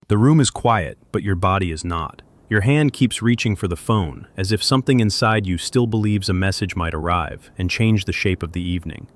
The room is quiet, but your body is not. Your hand keeps reaching for the phone, as if something inside you still believes a message might arrive and change the shape of the evening.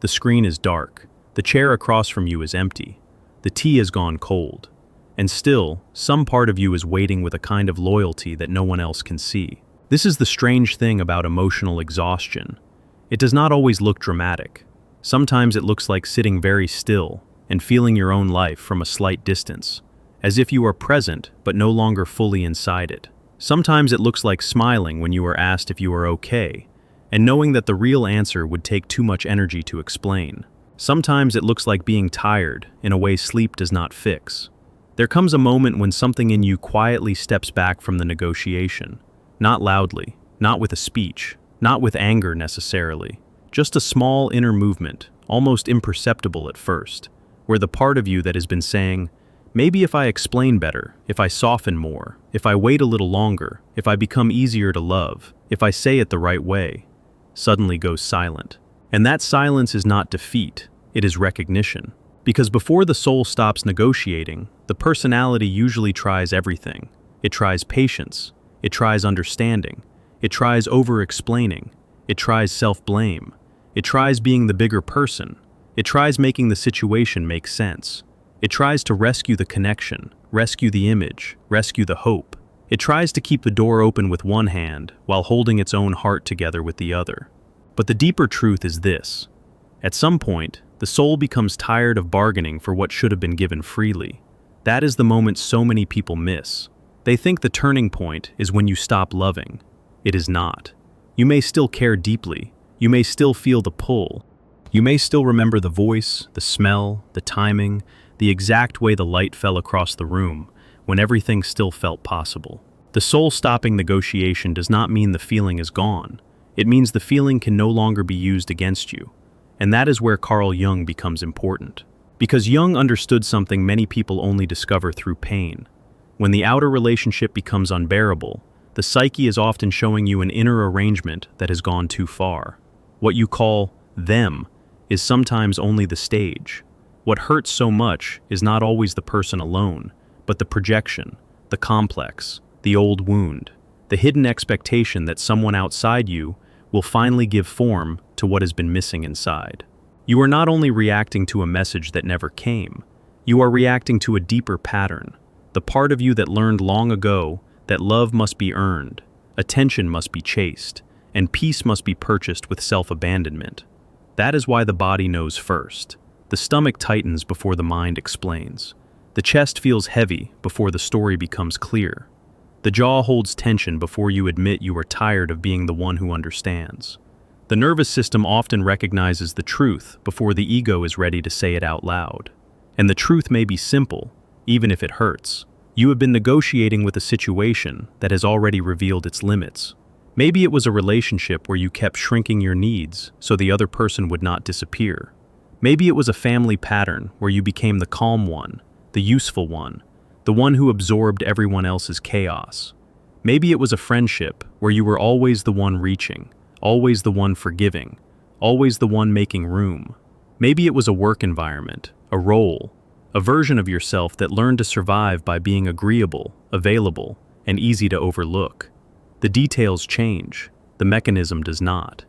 The screen is dark. The chair across from you is empty. The tea has gone cold. And still, some part of you is waiting with a kind of loyalty that no one else can see. This is the strange thing about emotional exhaustion. It does not always look dramatic. Sometimes it looks like sitting very still and feeling your own life from a slight distance, as if you are present but no longer fully inside it. Sometimes it looks like smiling when you are asked if you are okay, and knowing that the real answer would take too much energy to explain. Sometimes it looks like being tired in a way sleep does not fix. There comes a moment when something in you quietly steps back from the negotiation. Not loudly, not with a speech, not with anger necessarily. Just a small inner movement, almost imperceptible at first, where the part of you that has been saying, maybe if I explain better, if I soften more, if I wait a little longer, if I become easier to love, if I say it the right way, suddenly goes silent. And that silence is not defeat, it is recognition. Because before the soul stops negotiating, the personality usually tries everything. It tries patience. It tries understanding. It tries over-explaining. It tries self-blame. It tries being the bigger person. It tries making the situation make sense. It tries to rescue the connection, rescue the image, rescue the hope. It tries to keep the door open with one hand while holding its own heart together with the other. But the deeper truth is this. At some point, the soul becomes tired of bargaining for what should have been given freely. That is the moment so many people miss. They think the turning point is when you stop loving. It is not. You may still care deeply. You may still feel the pull. You may still remember the voice, the smell, the timing, the exact way the light fell across the room, when everything still felt possible. The soul stopping negotiation does not mean the feeling is gone. It means the feeling can no longer be used against you. And that is where Carl Jung becomes important. Because Jung understood something many people only discover through pain. When the outer relationship becomes unbearable, the psyche is often showing you an inner arrangement that has gone too far. What you call them is sometimes only the stage. What hurts so much is not always the person alone, but the projection, the complex, the old wound, the hidden expectation that someone outside you will finally give form to what has been missing inside. You are not only reacting to a message that never came, you are reacting to a deeper pattern, the part of you that learned long ago that love must be earned, attention must be chased, and peace must be purchased with self-abandonment. That is why the body knows first. The stomach tightens before the mind explains. The chest feels heavy before the story becomes clear. The jaw holds tension before you admit you are tired of being the one who understands. The nervous system often recognizes the truth before the ego is ready to say it out loud. And the truth may be simple, even if it hurts. You have been negotiating with a situation that has already revealed its limits. Maybe it was a relationship where you kept shrinking your needs so the other person would not disappear. Maybe it was a family pattern where you became the calm one, the useful one, the one who absorbed everyone else's chaos. Maybe it was a friendship where you were always the one reaching, always the one forgiving, always the one making room. Maybe it was a work environment, a role, a version of yourself that learned to survive by being agreeable, available, and easy to overlook. The details change, the mechanism does not.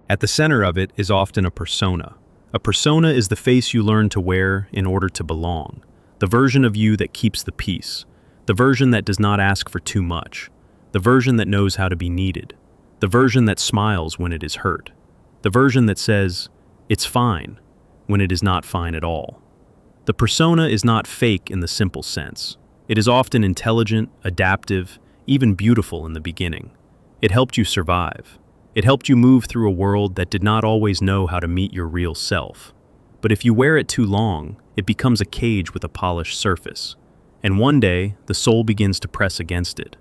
At the center of it is often a persona. A persona is the face you learn to wear in order to belong, the version of you that keeps the peace, the version that does not ask for too much, the version that knows how to be needed, the version that smiles when it is hurt, the version that says, "It's fine," when it is not fine at all. The persona is not fake in the simple sense. It is often intelligent, adaptive, even beautiful in the beginning. It helped you survive. It helped you move through a world that did not always know how to meet your real self. But if you wear it too long, it becomes a cage with a polished surface. And one day, the soul begins to press against it.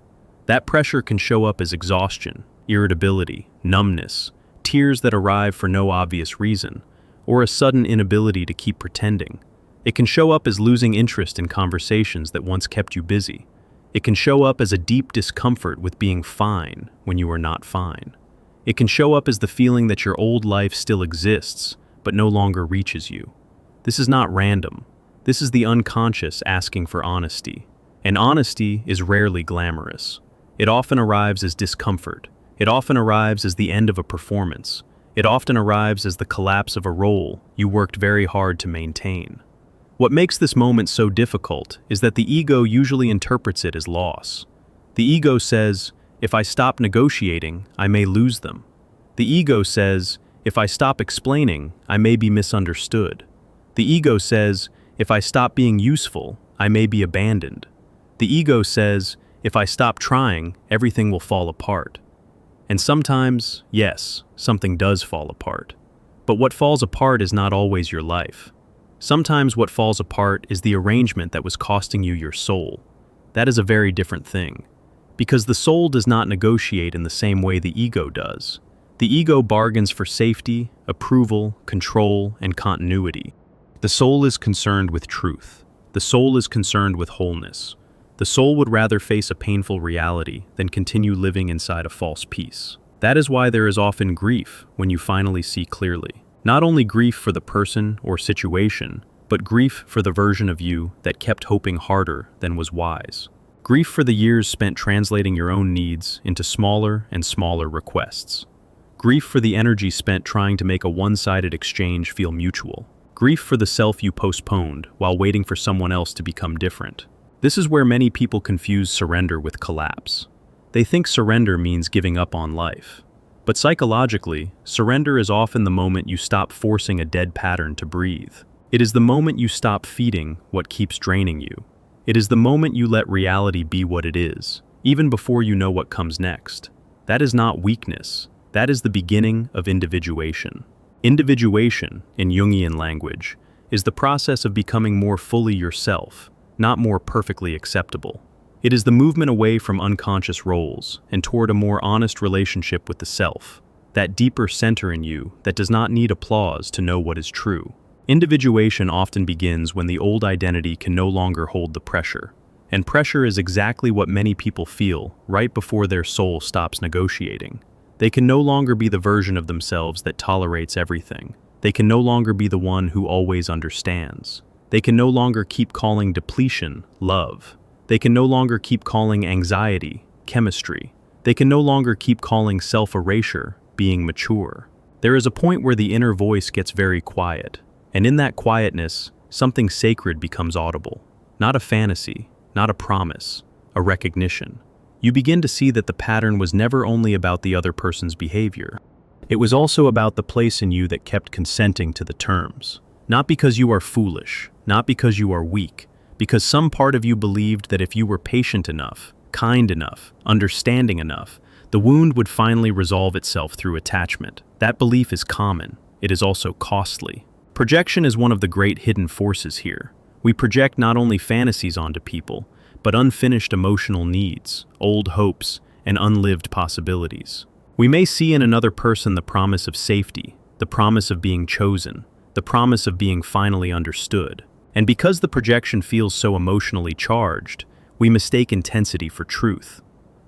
That pressure can show up as exhaustion, irritability, numbness, tears that arrive for no obvious reason, or a sudden inability to keep pretending. It can show up as losing interest in conversations that once kept you busy. It can show up as a deep discomfort with being fine when you are not fine. It can show up as the feeling that your old life still exists, but no longer reaches you. This is not random. This is the unconscious asking for honesty. And honesty is rarely glamorous. It often arrives as discomfort. It often arrives as the end of a performance. It often arrives as the collapse of a role you worked very hard to maintain. What makes this moment so difficult is that the ego usually interprets it as loss. The ego says, if I stop negotiating, I may lose them. The ego says, if I stop explaining, I may be misunderstood. The ego says, if I stop being useful, I may be abandoned. The ego says, if I stop trying, everything will fall apart. And sometimes, yes, something does fall apart. But what falls apart is not always your life. Sometimes what falls apart is the arrangement that was costing you your soul. That is a very different thing. Because the soul does not negotiate in the same way the ego does. The ego bargains for safety, approval, control, and continuity. The soul is concerned with truth. The soul is concerned with wholeness. The soul would rather face a painful reality than continue living inside a false peace. That is why there is often grief when you finally see clearly. Not only grief for the person or situation, but grief for the version of you that kept hoping harder than was wise. Grief for the years spent translating your own needs into smaller and smaller requests. Grief for the energy spent trying to make a one-sided exchange feel mutual. Grief for the self you postponed while waiting for someone else to become different. This is where many people confuse surrender with collapse. They think surrender means giving up on life. But psychologically, surrender is often the moment you stop forcing a dead pattern to breathe. It is the moment you stop feeding what keeps draining you. It is the moment you let reality be what it is, even before you know what comes next. That is not weakness. That is the beginning of individuation. Individuation, in Jungian language, is the process of becoming more fully yourself, not more perfectly acceptable. It is the movement away from unconscious roles and toward a more honest relationship with the self, that deeper center in you that does not need applause to know what is true. Individuation often begins when the old identity can no longer hold the pressure. And pressure is exactly what many people feel right before their soul stops negotiating. They can no longer be the version of themselves that tolerates everything. They can no longer be the one who always understands. They can no longer keep calling depletion love. They can no longer keep calling anxiety chemistry. They can no longer keep calling self-erasure being mature. There is a point where the inner voice gets very quiet, and in that quietness, something sacred becomes audible. Not a fantasy, not a promise, a recognition. You begin to see that the pattern was never only about the other person's behavior. It was also about the place in you that kept consenting to the terms. Not because you are foolish, not because you are weak, because some part of you believed that if you were patient enough, kind enough, understanding enough, the wound would finally resolve itself through attachment. That belief is common. It is also costly. Projection is one of the great hidden forces here. We project not only fantasies onto people, but unfinished emotional needs, old hopes, and unlived possibilities. We may see in another person the promise of safety, the promise of being chosen, the promise of being finally understood. And because the projection feels so emotionally charged, we mistake intensity for truth.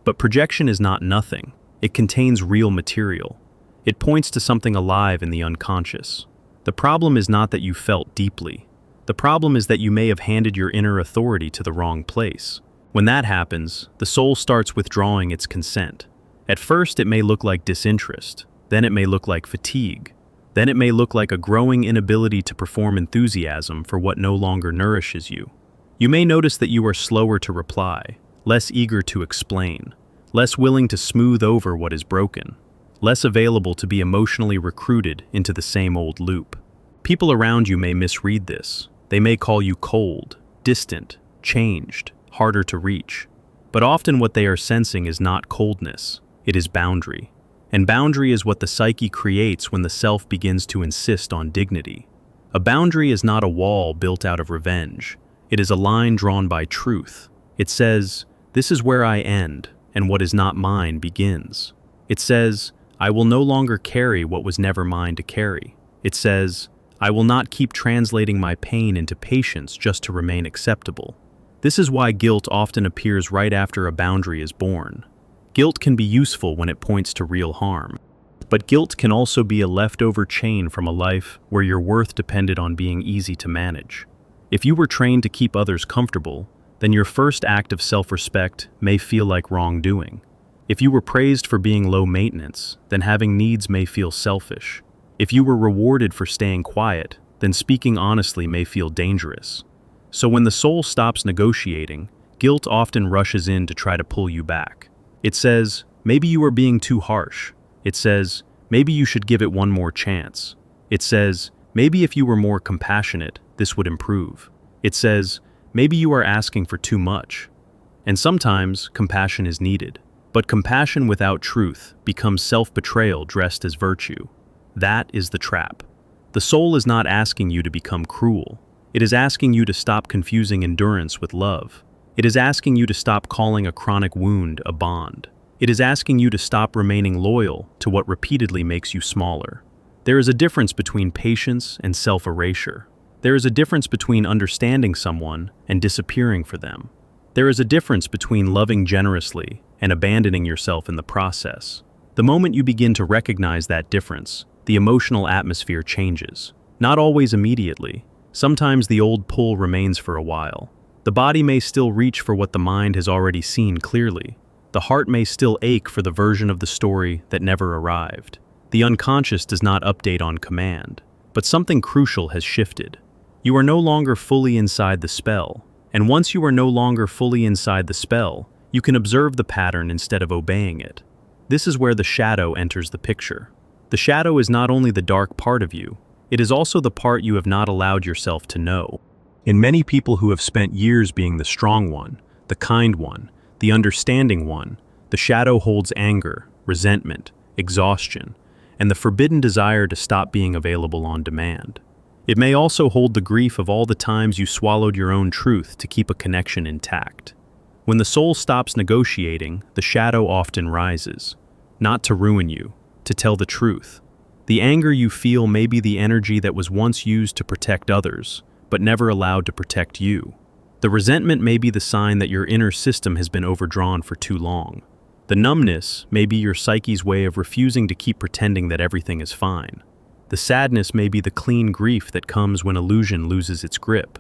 But projection is not nothing. It contains real material. It points to something alive in the unconscious. The problem is not that you felt deeply. The problem is that you may have handed your inner authority to the wrong place. When that happens, the soul starts withdrawing its consent. At first, it may look like disinterest. Then it may look like fatigue. Then it may look like a growing inability to perform enthusiasm for what no longer nourishes you. You may notice that you are slower to reply, less eager to explain, less willing to smooth over what is broken, less available to be emotionally recruited into the same old loop. People around you may misread this. They may call you cold, distant, changed, harder to reach. But often what they are sensing is not coldness, it is boundary. And boundary is what the psyche creates when the self begins to insist on dignity. A boundary is not a wall built out of revenge. It is a line drawn by truth. It says, "This is where I end, and what is not mine begins." It says, "I will no longer carry what was never mine to carry." It says, "I will not keep translating my pain into patience just to remain acceptable." This is why guilt often appears right after a boundary is born. Guilt can be useful when it points to real harm. But guilt can also be a leftover chain from a life where your worth depended on being easy to manage. If you were trained to keep others comfortable, then your first act of self-respect may feel like wrongdoing. If you were praised for being low maintenance, then having needs may feel selfish. If you were rewarded for staying quiet, then speaking honestly may feel dangerous. So when the soul stops negotiating, guilt often rushes in to try to pull you back. It says, maybe you are being too harsh. It says, maybe you should give it one more chance. It says, maybe if you were more compassionate, this would improve. It says, maybe you are asking for too much. And sometimes compassion is needed. But compassion without truth becomes self-betrayal dressed as virtue. That is the trap. The soul is not asking you to become cruel. It is asking you to stop confusing endurance with love. It is asking you to stop calling a chronic wound a bond. It is asking you to stop remaining loyal to what repeatedly makes you smaller. There is a difference between patience and self-erasure. There is a difference between understanding someone and disappearing for them. There is a difference between loving generously and abandoning yourself in the process. The moment you begin to recognize that difference, the emotional atmosphere changes. Not always immediately. Sometimes the old pull remains for a while. The body may still reach for what the mind has already seen clearly. The heart may still ache for the version of the story that never arrived. The unconscious does not update on command. But something crucial has shifted. You are no longer fully inside the spell. And once you are no longer fully inside the spell, you can observe the pattern instead of obeying it. This is where the shadow enters the picture. The shadow is not only the dark part of you, it is also the part you have not allowed yourself to know. In many people who have spent years being the strong one, the kind one, the understanding one, the shadow holds anger, resentment, exhaustion, and the forbidden desire to stop being available on demand. It may also hold the grief of all the times you swallowed your own truth to keep a connection intact. When the soul stops negotiating, the shadow often rises, not to ruin you, to tell the truth. The anger you feel may be the energy that was once used to protect others, but never allowed to protect you. The resentment may be the sign that your inner system has been overdrawn for too long. The numbness may be your psyche's way of refusing to keep pretending that everything is fine. The sadness may be the clean grief that comes when illusion loses its grip.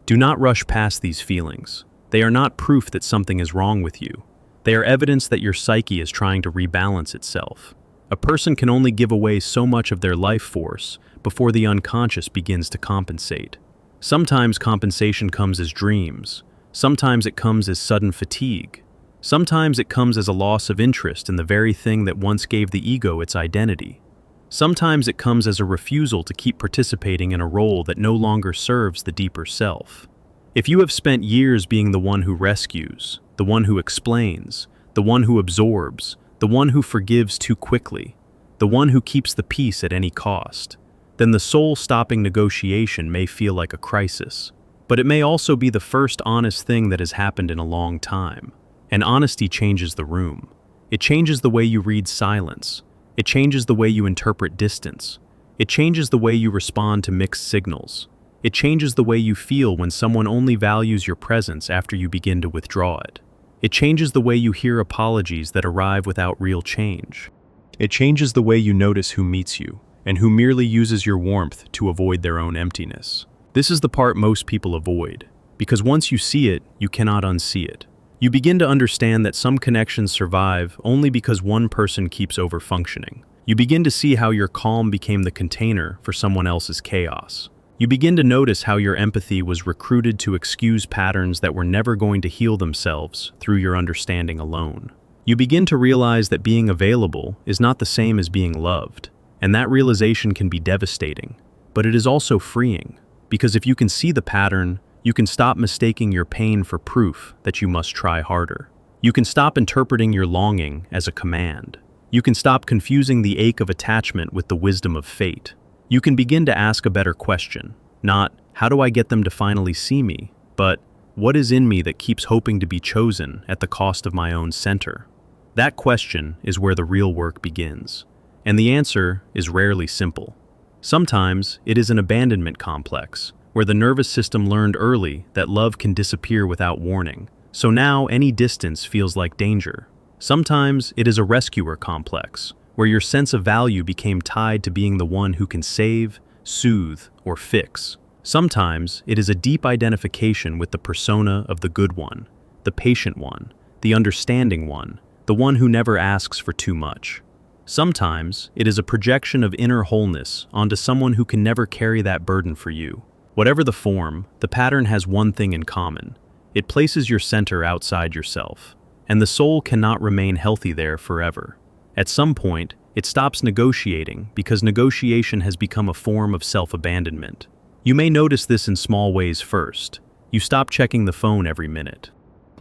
Do not rush past these feelings. They are not proof that something is wrong with you. They are evidence that your psyche is trying to rebalance itself. A person can only give away so much of their life force before the unconscious begins to compensate. Sometimes compensation comes as dreams. Sometimes it comes as sudden fatigue. Sometimes it comes as a loss of interest in the very thing that once gave the ego its identity. Sometimes it comes as a refusal to keep participating in a role that no longer serves the deeper self. If you have spent years being the one who rescues, the one who explains, the one who absorbs, the one who forgives too quickly, the one who keeps the peace at any cost, then the soul-stopping negotiation may feel like a crisis. But it may also be the first honest thing that has happened in a long time. And honesty changes the room. It changes the way you read silence. It changes the way you interpret distance. It changes the way you respond to mixed signals. It changes the way you feel when someone only values your presence after you begin to withdraw it. It changes the way you hear apologies that arrive without real change. It changes the way you notice who meets you, and who merely uses your warmth to avoid their own emptiness. This is the part most people avoid, because once you see it, you cannot unsee it. You begin to understand that some connections survive only because one person keeps over-functioning. You begin to see how your calm became the container for someone else's chaos. You begin to notice how your empathy was recruited to excuse patterns that were never going to heal themselves through your understanding alone. You begin to realize that being available is not the same as being loved, and that realization can be devastating, but it is also freeing, because if you can see the pattern, you can stop mistaking your pain for proof that you must try harder. You can stop interpreting your longing as a command. You can stop confusing the ache of attachment with the wisdom of fate. You can begin to ask a better question, not, how do I get them to finally see me, but, what is in me that keeps hoping to be chosen at the cost of my own center? That question is where the real work begins, and the answer is rarely simple. Sometimes it is an abandonment complex, where the nervous system learned early that love can disappear without warning, so now any distance feels like danger. Sometimes it is a rescuer complex, where your sense of value became tied to being the one who can save, soothe, or fix. Sometimes it is a deep identification with the persona of the good one, the patient one, the understanding one, the one who never asks for too much. Sometimes it is a projection of inner wholeness onto someone who can never carry that burden for you. Whatever the form, the pattern has one thing in common. It places your center outside yourself, and the soul cannot remain healthy there forever. At some point, it stops negotiating because negotiation has become a form of self-abandonment. You may notice this in small ways first. You stop checking the phone every minute.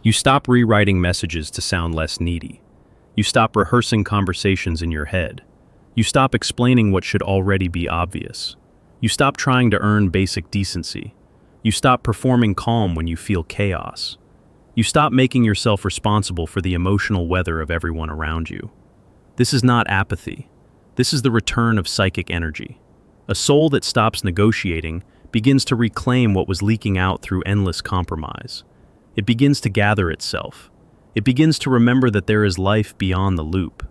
You stop rewriting messages to sound less needy. You stop rehearsing conversations in your head. You stop explaining what should already be obvious. You stop trying to earn basic decency. You stop performing calm when you feel chaos. You stop making yourself responsible for the emotional weather of everyone around you. This is not apathy. This is the return of psychic energy. A soul that stops negotiating begins to reclaim what was leaking out through endless compromise. It begins to gather itself. It begins to remember that there is life beyond the loop.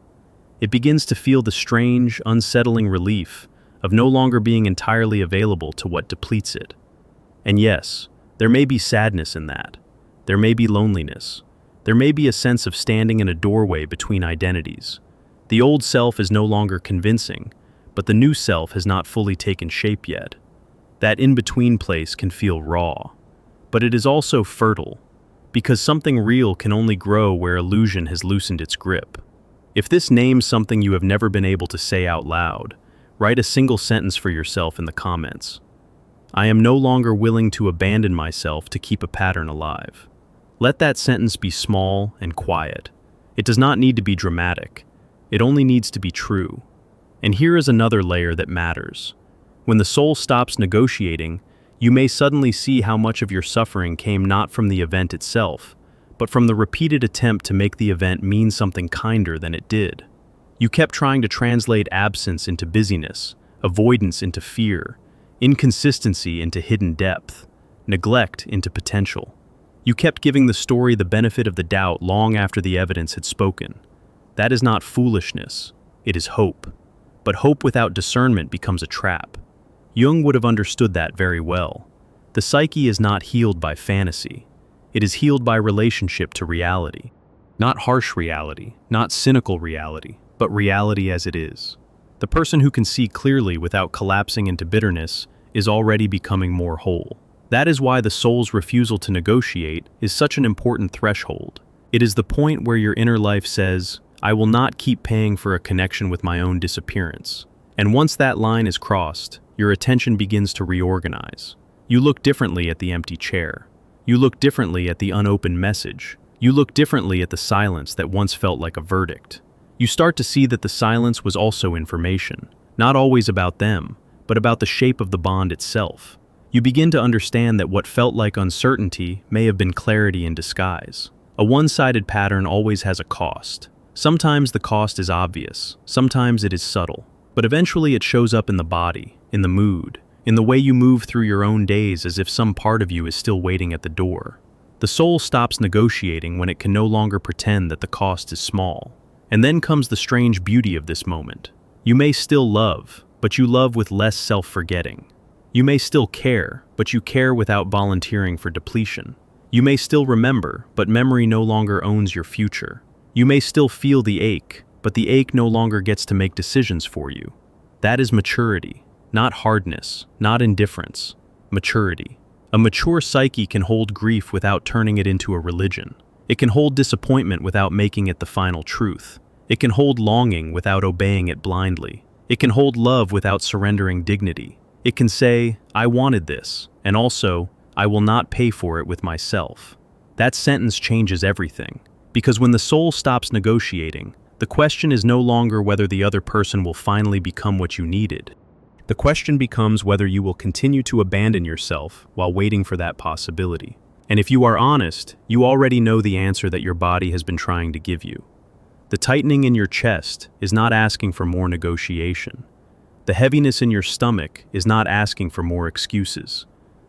It begins to feel the strange, unsettling relief of no longer being entirely available to what depletes it. And yes, there may be sadness in that. There may be loneliness. There may be a sense of standing in a doorway between identities. The old self is no longer convincing, but the new self has not fully taken shape yet. That in-between place can feel raw, but it is also fertile, because something real can only grow where illusion has loosened its grip. If this names something you have never been able to say out loud, write a single sentence for yourself in the comments. I am no longer willing to abandon myself to keep a pattern alive. Let that sentence be small and quiet. It does not need to be dramatic. It only needs to be true. And here is another layer that matters. When the soul stops negotiating, you may suddenly see how much of your suffering came not from the event itself, but from the repeated attempt to make the event mean something kinder than it did. You kept trying to translate absence into busyness, avoidance into fear, inconsistency into hidden depth, neglect into potential. You kept giving the story the benefit of the doubt long after the evidence had spoken. That is not foolishness, it is hope. But hope without discernment becomes a trap. Jung would have understood that very well. The psyche is not healed by fantasy. It is healed by relationship to reality. Not harsh reality, not cynical reality, but reality as it is. The person who can see clearly without collapsing into bitterness is already becoming more whole. That is why the soul's refusal to negotiate is such an important threshold. It is the point where your inner life says, I will not keep paying for a connection with my own disappearance. And once that line is crossed, your attention begins to reorganize. You look differently at the empty chair. You look differently at the unopened message. You look differently at the silence that once felt like a verdict. You start to see that the silence was also information, not always about them, but about the shape of the bond itself. You begin to understand that what felt like uncertainty may have been clarity in disguise. A one-sided pattern always has a cost. Sometimes the cost is obvious, sometimes it is subtle, but eventually it shows up in the body, in the mood, in the way you move through your own days as if some part of you is still waiting at the door. The soul stops negotiating when it can no longer pretend that the cost is small. And then comes the strange beauty of this moment. You may still love, but you love with less self-forgetting. You may still care, but you care without volunteering for depletion. You may still remember, but memory no longer owns your future. You may still feel the ache, but the ache no longer gets to make decisions for you. That is maturity, not hardness, not indifference. Maturity. A mature psyche can hold grief without turning it into a religion. It can hold disappointment without making it the final truth. It can hold longing without obeying it blindly. It can hold love without surrendering dignity. It can say, I wanted this, and also, I will not pay for it with myself. That sentence changes everything. Because when the soul stops negotiating, the question is no longer whether the other person will finally become what you needed. The question becomes whether you will continue to abandon yourself while waiting for that possibility. And if you are honest, you already know the answer that your body has been trying to give you. The tightening in your chest is not asking for more negotiation. The heaviness in your stomach is not asking for more excuses.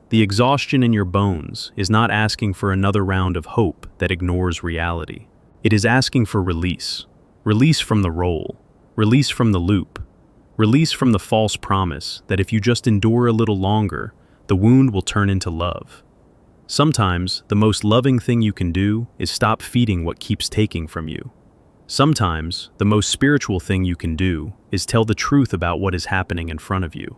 The exhaustion in your bones is not asking for another round of hope that ignores reality. It is asking for release. Release from the role. Release from the loop. Release from the false promise that if you just endure a little longer, the wound will turn into love. Sometimes, the most loving thing you can do is stop feeding what keeps taking from you. Sometimes, the most spiritual thing you can do is tell the truth about what is happening in front of you.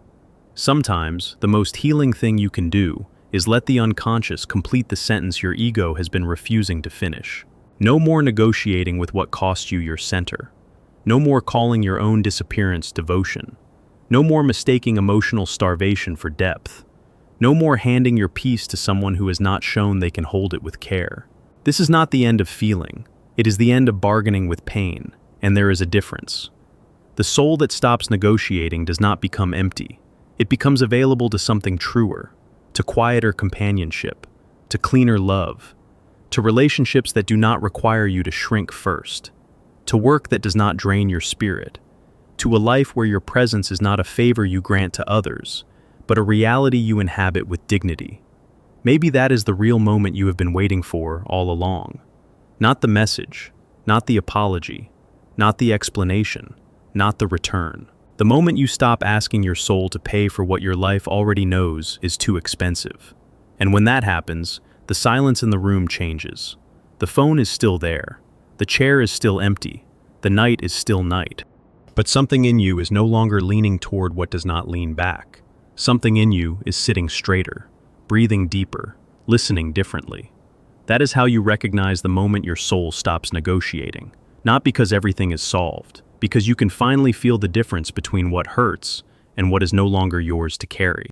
Sometimes, the most healing thing you can do is let the unconscious complete the sentence your ego has been refusing to finish. No more negotiating with what cost you your center. No more calling your own disappearance devotion. No more mistaking emotional starvation for depth. No more handing your peace to someone who has not shown they can hold it with care. This is not the end of feeling. It is the end of bargaining with pain, and there is a difference. The soul that stops negotiating does not become empty. It becomes available to something truer, to quieter companionship, to cleaner love, to relationships that do not require you to shrink first, to work that does not drain your spirit, to a life where your presence is not a favor you grant to others, but a reality you inhabit with dignity. Maybe that is the real moment you have been waiting for all along. Not the message, not the apology, not the explanation, not the return. The moment you stop asking your soul to pay for what your life already knows is too expensive. And when that happens, the silence in the room changes. The phone is still there. The chair is still empty. The night is still night. But something in you is no longer leaning toward what does not lean back. Something in you is sitting straighter, breathing deeper, listening differently. That is how you recognize the moment your soul stops negotiating. Not because everything is solved, because you can finally feel the difference between what hurts and what is no longer yours to carry.